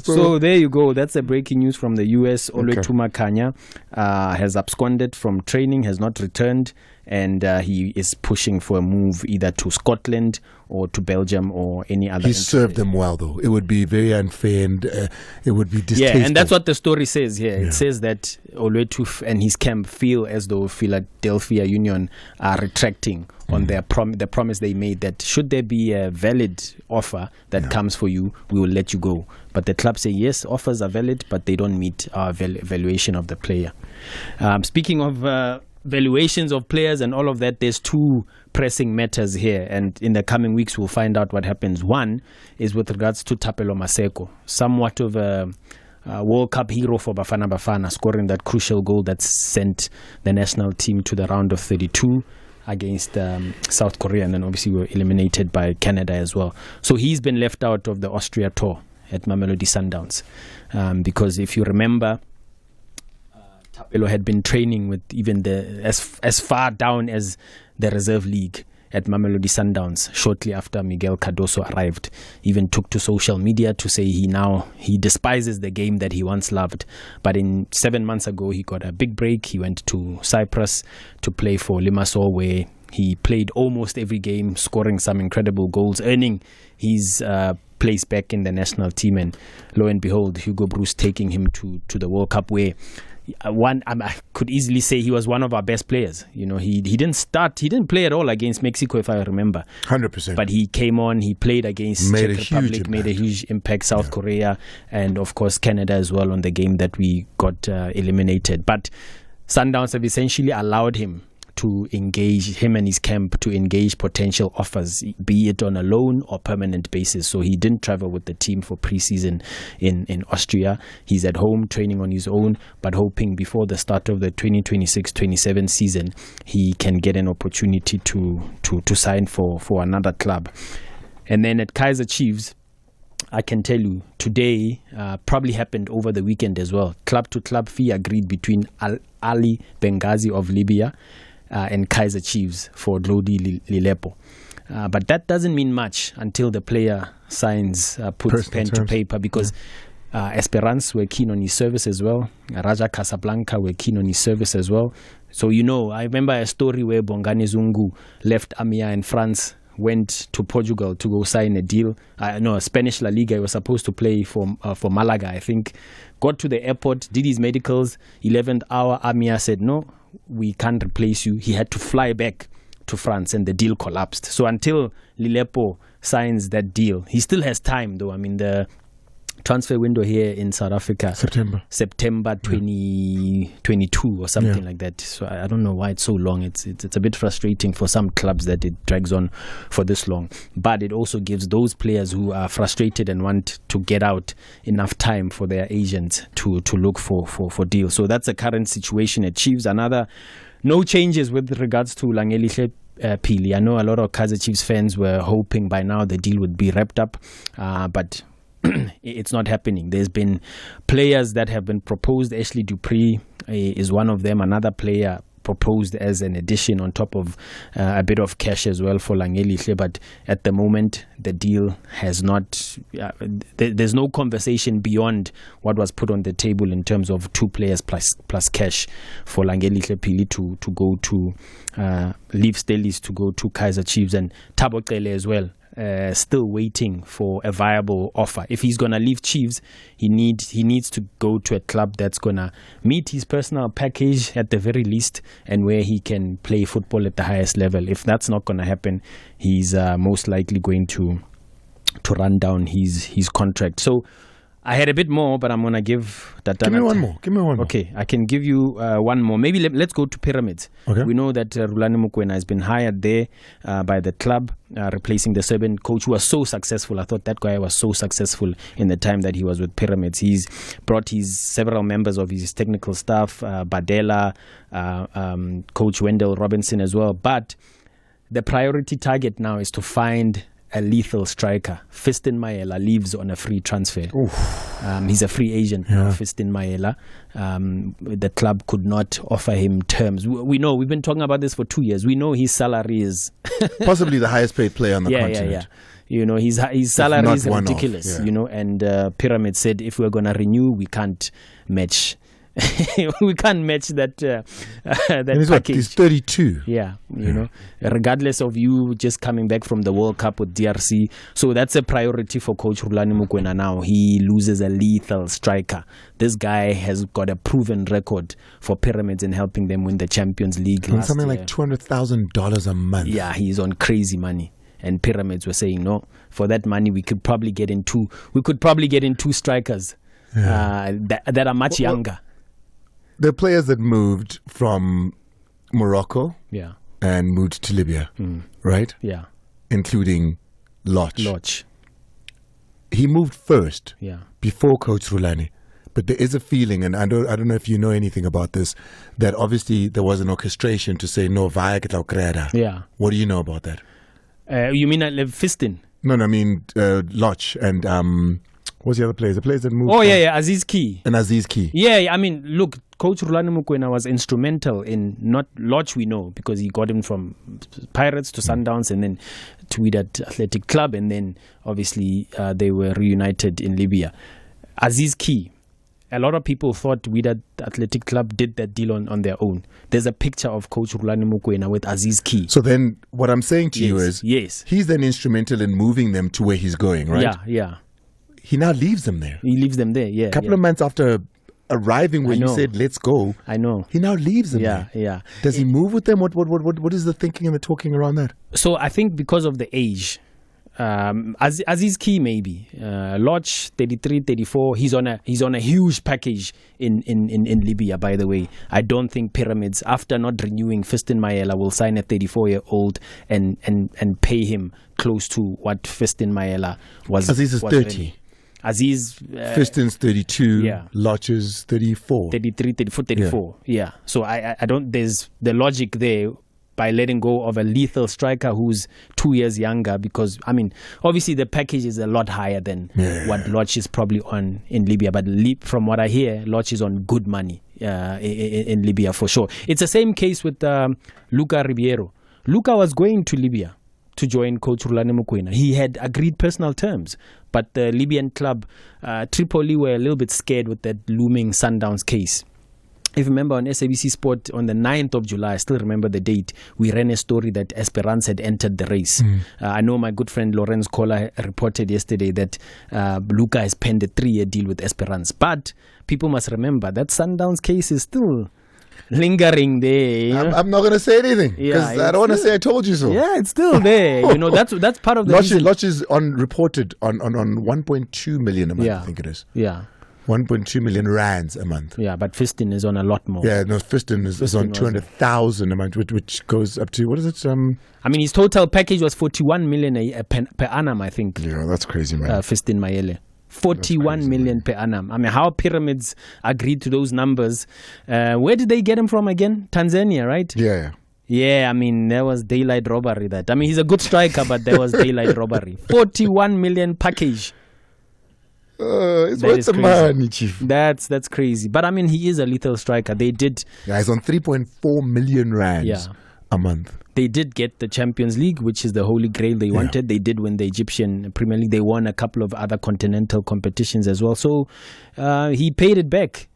So there you go. That's a breaking news from the US. Olwethu Makhanya has absconded from training, has not returned, and he is pushing for a move either to Scotland or to Belgium or any other. He served them well, though. It would be very unfair and it would be distasteful. Yeah, and that's what the story says here. It says that Olwethu and his camp feel as though Philadelphia Union are retracting on their the promise they made that should there be a valid offer that comes for you, we will let you go. But the club say, yes, offers are valid, but they don't meet our valuation of the player. Speaking of valuations of players and all of that, there's two pressing matters here, and in the coming weeks we'll find out what happens. One is with regards to Thapelo Maseko, somewhat of a World Cup hero for Bafana Bafana, scoring that crucial goal that sent the national team to the round of 32 against South Korea, and then obviously were eliminated by Canada as well. So he's been left out of the Austria tour at Mamelodi Sundowns, because if you remember, Thapelo had been training with even as far down as the reserve league at Mamelodi Sundowns shortly after Miguel Cardoso arrived. Even took to social media to say he despises the game that he once loved. But 7 months ago, he got a big break. He went to Cyprus to play for Limassol, where he played almost every game, scoring some incredible goals, earning his place back in the national team. And lo and behold, Hugo Broos taking him to the World Cup, where I could easily say he was one of our best players. You know, he didn't play at all against Mexico, if I remember. 100%. But he came on, he played against Czech Republic, made a huge impact, South Korea, and of course Canada as well on the game that we got eliminated. But Sundowns have essentially allowed him to engage, him and his camp, to engage potential offers, be it on a loan or permanent basis. So he didn't travel with the team for pre-season in Austria. He's at home training on his own, but hoping before the start of the 2026-27 season, he can get an opportunity to sign for another club. And then at Kaizer Chiefs, I can tell you today, probably happened over the weekend as well. Club-to-club fee agreed between Ali Benghazi of Libya and Kaizer Chiefs for Dlodi Lilepo. But that doesn't mean much until the player signs, puts pen to paper, because Esperance were keen on his service as well. Raja Casablanca were keen on his service as well. So, I remember a story where Bongani Zungu left Amia in France, went to Portugal to go sign a deal. Spanish La Liga. He was supposed to play for Malaga, I think. Got to the airport, did his medicals, 11th hour, Amia said, no, we can't replace you. He had to fly back to France, and the deal collapsed. So until Lilepo signs that deal, he still has time, though. I mean, the transfer window here in South Africa, September 2022 or something like that. So I don't know why it's so long. It's a bit frustrating for some clubs that it drags on for this long. But it also gives those players who are frustrated and want to get out enough time for their agents to look for deals. So that's the current situation at Chiefs. No changes with regards to Langelihle Phili. I know a lot of Kaizer Chiefs fans were hoping by now the deal would be wrapped up, but it's not happening. There's been players that have been proposed. Ashley Dupree is one of them. Another player proposed as an addition on top of a bit of cash as well for Langelihle. But at the moment, the deal has not... there's no conversation beyond what was put on the table in terms of 2 players plus cash for Langelihle Phili to go to leave Stellies to go to Kaizer Chiefs, and Thabo Cele as well. Still waiting for a viable offer. If he's gonna leave Chiefs, he needs to go to a club that's gonna meet his personal package at the very least, and where he can play football at the highest level. If that's not gonna happen, he's most likely going to run down his contract. So I had a bit more, but I'm gonna give that. Give me one more. Okay, I can give you one more. Maybe let's go to Pyramids. Okay. We know that Rulani Mukwena has been hired there by the club, replacing the Serbian coach who was so successful. I thought that guy was so successful in the time that he was with Pyramids. He's brought several members of his technical staff, Badela, Coach Wendell Robinson as well. But the priority target now is to find a lethal striker. Fiston Mayela leaves on a free transfer. He's a free agent now, Fiston Mayela. The club could not offer him terms. We know, we've been talking about this for 2 years. We know his salary is... possibly the highest paid player on the continent. You know, his salary is ridiculous. Yeah. You know, and Pyramid said if we're gonna renew, we can't match. We can't match that that package. He's 32. Yeah, you know, regardless of you just coming back from the World Cup with DRC. So that's a priority for Coach Rhulani Mokwena now. He loses a lethal striker. This guy has got a proven record for Pyramids in helping them win the Champions League. Something like $200,000 a month. Yeah, he's on crazy money. And Pyramids were saying, no, for that money we could probably get in two strikers that are much younger. The players that moved from Morocco and moved to Libya, right? Yeah. Including Loch. He moved first before Coach Rhulani. But there is a feeling, and I don't know if you know anything about this, that obviously there was an orchestration to say, no, vaya que la Ucrera. Yeah. What do you know about that? You mean Fiston? No, I mean Loch and... what's the other players? The players that moved. Oh, yeah, Aziz Ki. And Aziz Ki. Yeah, I mean, look, Coach Rhulani Mokwena was instrumental in, not Lodge we know, because he got him from Pirates to Sundowns and then to Wydad Athletic Club, and then obviously they were reunited in Libya. Aziz Ki, a lot of people thought Wydad Athletic Club did that deal on their own. There's a picture of Coach Rhulani Mokwena with Aziz Ki. So then what I'm saying to you is, he's then instrumental in moving them to where he's going, right? Yeah. He now leaves them there. He leaves them there, yeah. A couple of months after arriving where you said, let's go. I know. He now leaves them there. Yeah. Does he move with them? What is the thinking and the talking around that? So I think because of the age, Aziz Ki maybe. Lodge, 33, 34, he's on a huge package in Libya, by the way. I don't think Pyramids, after not renewing Fiston Mayela, will sign a 34-year-old and pay him close to what Fiston Mayela was. Aziz is 30. Aziz Fiston's 32, Lodge is 34. 33, 34, 34. Yeah. So I don't, there's the logic there by letting go of a lethal striker who's 2 years younger, because I mean obviously the package is a lot higher than what Lodge is probably on in Libya, but from what I hear, Lodge is on good money in Libya for sure. It's the same case with Luca Ribeiro. Luca was going to Libya to join Coach Rhulani Mokwena. He had agreed personal terms, but the Libyan club Tripoli were a little bit scared with that looming Sundowns case. If you remember on SABC Sport on the 9th of July, I still remember the date, we ran a story that Esperance had entered the race. I know my good friend Lorenz Kola reported yesterday that Luca has penned a 3-year deal with Esperance. But people must remember that Sundowns case is still lingering there. You know? I'm not going to say anything because I don't want to say I told you so. Yeah, it's still there. You know, that's part of the reason. Lodge is reported on 1.2 million a month, I think it is. Yeah. 1.2 million rands a month. Yeah, but Fiston is on a lot more. Yeah, no, Fiston is on 200,000 a month, which goes up to, what is it? I mean, his total package was 41 million per annum, I think. Yeah, that's crazy, man. Fiston Mayele. 41 million per annum. I mean, how Pyramids agreed to those numbers. Where did they get him from again? Tanzania, right? Yeah. Yeah, I mean, there was daylight robbery that. I mean, he's a good striker, but there was daylight robbery. 41 million package. It's worth some money, Chief. That's crazy. But I mean, he is a lethal striker. They did. Yeah, he's on 3.4 million rands a month. They did get the Champions League, which is the holy grail they wanted. They did win the Egyptian Premier League. They won a couple of other continental competitions as well. So he paid it back.